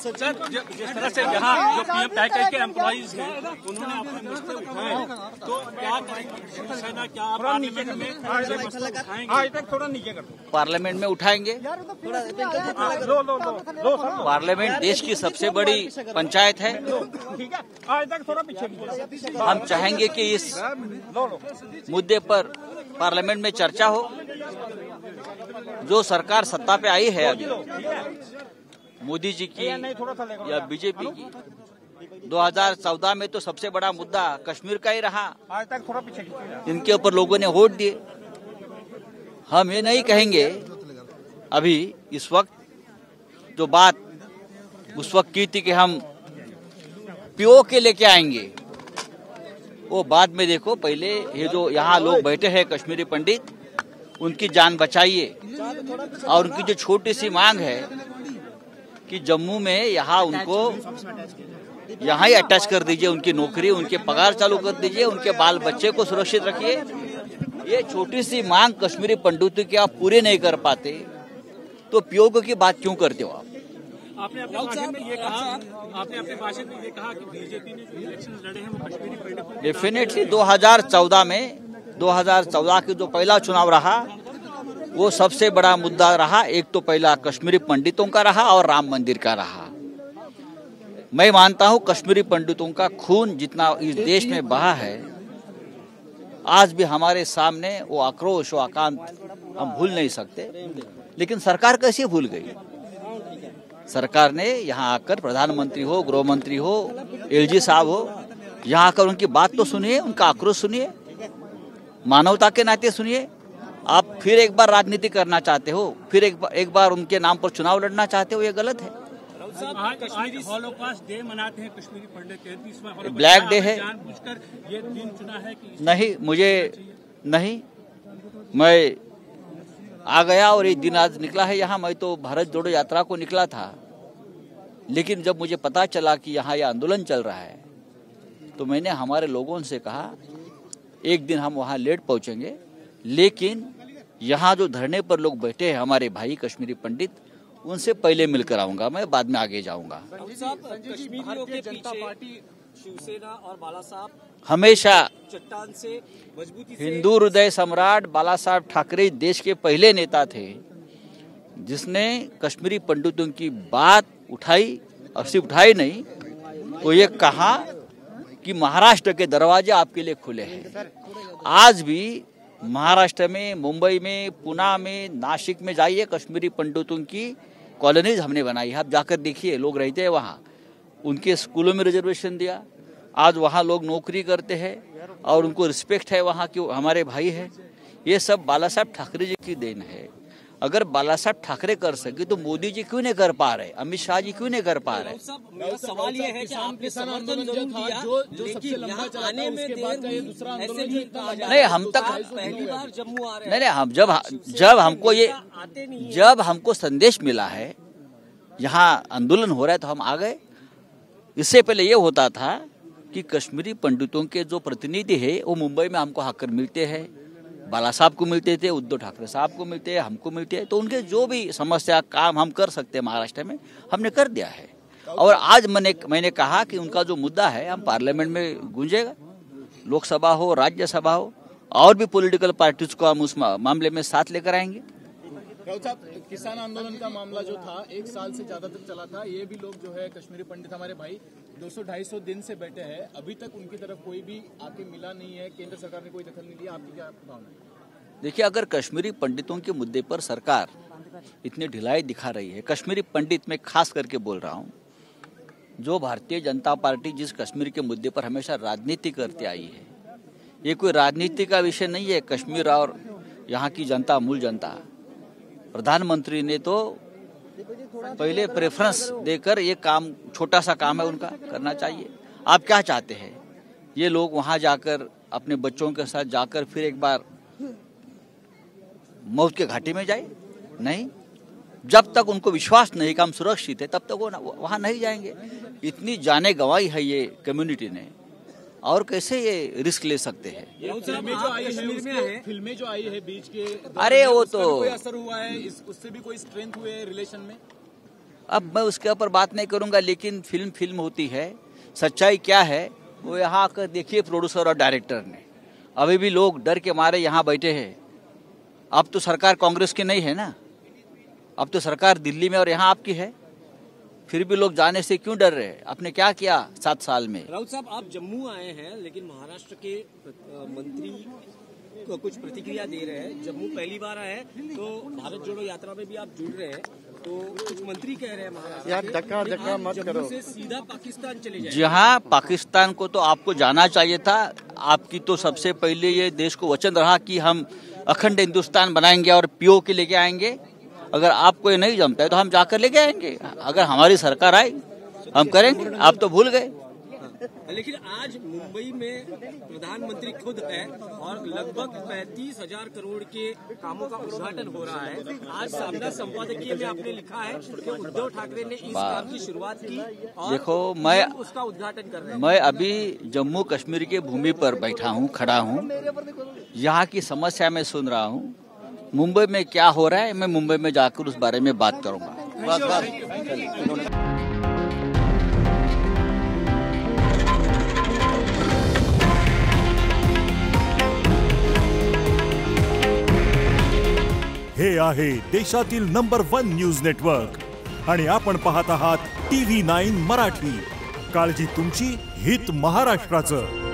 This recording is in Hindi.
जिस तरह से यहाँ जो पीएम पैकेज के एम्प्लॉइज हैं उन्होंने अपने मुद्दे उठाए, तो क्या करेंगे शिवसेना, क्या पार्लियामेंट में उठाएंगे? थोड़ा नीचे कर दो। पार्लियामेंट में उठाएंगे। पार्लियामेंट देश की सबसे बड़ी पंचायत है। आज तक थोड़ा पीछे। हम चाहेंगे कि इस मुद्दे पर पार्लियामेंट में चर्चा हो। जो सरकार सत्ता पे आई है अभी, मोदी जी की या बीजेपी की, 2014 में तो सबसे बड़ा मुद्दा कश्मीर का ही रहा। आज तक थोड़ा पीछे। इनके ऊपर लोगों ने वोट दिए। हम ये नहीं कहेंगे अभी इस वक्त जो बात उस वक्त की थी कि हम पीओ के लेके आएंगे, वो बाद में देखो। पहले ये जो यहाँ लोग बैठे हैं कश्मीरी पंडित, उनकी जान बचाइए। और उनकी जो छोटी सी मांग है कि जम्मू में यहाँ उनको यहाँ ही अटैच कर दीजिए, उनकी नौकरी, उनके पगार चालू कर दीजिए, उनके बाल बच्चे को सुरक्षित रखिए। ये छोटी सी मांग कश्मीरी पंडितों की आप पूरे नहीं कर पाते तो पीओके की बात क्यों करते हो आप? आपने अपने भाषण में ये कहा कि बीजेपी ने जो इलेक्शन लड़े हैं वो कश्मीरी पंडितों। डेफिनेटली 2014 में 2014 के जो पहला चुनाव रहा वो सबसे बड़ा मुद्दा रहा। एक तो पहला कश्मीरी पंडितों का रहा और राम मंदिर का रहा। मैं मानता हूं कश्मीरी पंडितों का खून जितना इस देश में बहा है, आज भी हमारे सामने वो आक्रोश, वो आकांत हम भूल नहीं सकते। लेकिन सरकार कैसे भूल गई? सरकार ने यहाँ आकर प्रधानमंत्री हो, गृह मंत्री हो, एलजी साहब हो, यहाँ आकर उनकी बात तो सुनिए, उनका आक्रोश सुनिए, मानवता के नाते सुनिए। आप फिर एक बार राजनीति करना चाहते हो, फिर एक बार उनके नाम पर चुनाव लड़ना चाहते हो, ये गलत है। आज हॉलोकॉस्ट डे मनाते हैं कश्मीरी पंडित, 33वां ब्लैक डे है। जानबूझकर ये दिन चुना है कि नहीं, मुझे नहीं, मैं आ गया और एक दिन आज निकला है यहाँ। मैं तो भारत जोड़ो यात्रा को निकला था, लेकिन जब मुझे पता चला कि यहाँ यह आंदोलन चल रहा है तो मैंने हमारे लोगों से कहा एक दिन हम वहाँ लेट पहुँचेंगे, लेकिन यहाँ जो धरने पर लोग बैठे हैं हमारे भाई कश्मीरी पंडित, उनसे पहले मिलकर आऊंगा, मैं बाद में आगे जाऊंगा। भारतीय जनता पार्टी, शिवसेना और बाला साहब हमेशा चट्टान से मजबूती से हिंदू हृदय सम्राट बाला साहब ठाकरे देश के पहले नेता थे जिसने कश्मीरी पंडितों की बात उठाई, और सिर्फ उठाई नहीं, वो ये कहा कि महाराष्ट्र के दरवाजे आपके लिए खुले हैं। आज भी महाराष्ट्र में, मुंबई में, पुणे में, नासिक में जाइए, कश्मीरी पंडितों की कॉलोनीज हमने बनाई है। आप जाकर देखिए, लोग रहते हैं वहाँ, उनके स्कूलों में रिजर्वेशन दिया, आज वहाँ लोग नौकरी करते हैं और उनको रिस्पेक्ट है वहाँ की, हमारे भाई है। ये सब बाला साहब ठाकरे जी की देन है। अगर बाला साहब ठाकरे कर सके तो मोदी जी क्यों नहीं कर पा रहे, अमित शाह जी क्यों नहीं कर पा रहे? मेरा सवाल ये है कि आपने समर्थन जरूर दिया, लेकिन यहाँ आने में देर हुई, ऐसे भी नहीं, हम तक पहली बार जम्मू आ रहे हैं। नहीं, हम जब हमको संदेश मिला है यहाँ आंदोलन हो रहा है तो हम आ गए। इससे पहले ये होता था कि कश्मीरी पंडितों के जो प्रतिनिधि है वो मुंबई में हमको आकर मिलते हैं, बाला साहब को मिलते थे, उद्धव ठाकरे साहब को मिलते हैं, हमको मिलते हैं, तो उनके जो भी समस्या काम हम कर सकते हैं महाराष्ट्र में, हमने कर दिया है। और आज मैंने कहा कि उनका जो मुद्दा है हम पार्लियामेंट में गूंजेगा, लोकसभा हो, राज्यसभा हो, और भी पॉलिटिकल पार्टीज को हम उस मामले में साथ लेकर आएंगे। राउत साहब, किसान आंदोलन का मामला जो था 1 साल से ज्यादा तक चला था, ये भी लोग जो है कश्मीरी पंडित हमारे भाई 200-250 दिन से बैठे हैं, अभी तक उनकी तरफ कोई भी आके मिला नहीं है, केंद्र सरकार ने कोई दखल नहीं लिया, आपकी क्या भावना है? देखिए, अगर कश्मीरी पंडितों के मुद्दे पर सरकार इतनी ढिलाई दिखा रही है, कश्मीरी पंडित में खास करके बोल रहा हूँ, जो भारतीय जनता पार्टी जिस कश्मीर के मुद्दे पर हमेशा राजनीति करती आई है, ये कोई राजनीति का विषय नहीं है। कश्मीर और यहाँ की जनता, मूल जनता, प्रधानमंत्री ने तो पहले प्रेफरेंस देकर ये काम, छोटा सा काम है उनका, करना चाहिए। आप क्या चाहते हैं? ये लोग वहां जाकर अपने बच्चों के साथ जाकर फिर एक बार मौत के घाटी में जाए? नहीं, जब तक उनको विश्वास नहीं कि हम सुरक्षित है तब तक वो वहां नहीं जाएंगे। इतनी जाने गंवाई है ये कम्युनिटी ने, और कैसे ये रिस्क ले सकते हैं? फिल्में जो आई है बीच के, अरे वो तो कोई असर हुआ है उससे भी कोई स्ट्रेंथ हुए रिलेशन में? अब मैं उसके ऊपर बात नहीं करूंगा, लेकिन फिल्म होती है। सच्चाई क्या है वो यहाँ आकर देखिए प्रोड्यूसर और डायरेक्टर ने। अभी भी लोग डर के मारे यहाँ बैठे हैं। अब तो सरकार कांग्रेस की नहीं है ना, अब तो सरकार दिल्ली में और यहाँ आपकी है, फिर भी लोग जाने से क्यों डर रहे हैं? आपने क्या किया 7 साल में? राउत साहब, आप जम्मू आए हैं, लेकिन महाराष्ट्र के मंत्री को कुछ प्रतिक्रिया दे रहे हैं। जम्मू पहली बार आए हैं, तो भारत जोड़ो यात्रा में भी आप जुड़ रहे हैं, तो कुछ मंत्री कह रहे हैं महाराष्ट्र यार धक्का मत करो, से सीधा पाकिस्तान चले जाए। जहाँ पाकिस्तान को तो आपको जाना चाहिए था। आपकी तो सबसे पहले ये देश को वचन रहा कि हम अखंड हिंदुस्तान बनाएंगे और पीओ के लेके आएंगे। अगर आपको ये नहीं जमता है तो हम जाकर लेके आएंगे। अगर हमारी सरकार आई हम करेंगे, आप तो भूल गए। लेकिन आज मुंबई में प्रधानमंत्री खुद है और लगभग 35,000 करोड़ के कामों का उद्घाटन हो रहा है। आज सामना संपादकीय में आपने लिखा है कि उद्धव ठाकरे ने इस काम की शुरुआत की और देखो, मैं उसका उद्घाटन कर रहे हैं। मैं अभी जम्मू कश्मीर के भूमि पर बैठा हूँ, खड़ा हूँ। यहाँ की समस्या मैं सुन रहा हूँ। मुंबई में क्या हो रहा है मैं मुंबई में जाकर उस बारे में बात करूंगा। हे आहे देशातील नंबर 1 न्यूज नेटवर्क आणि आपण पाहत आहात TV9 मराठी। काळजी तुमची, हित महाराष्ट्राचं।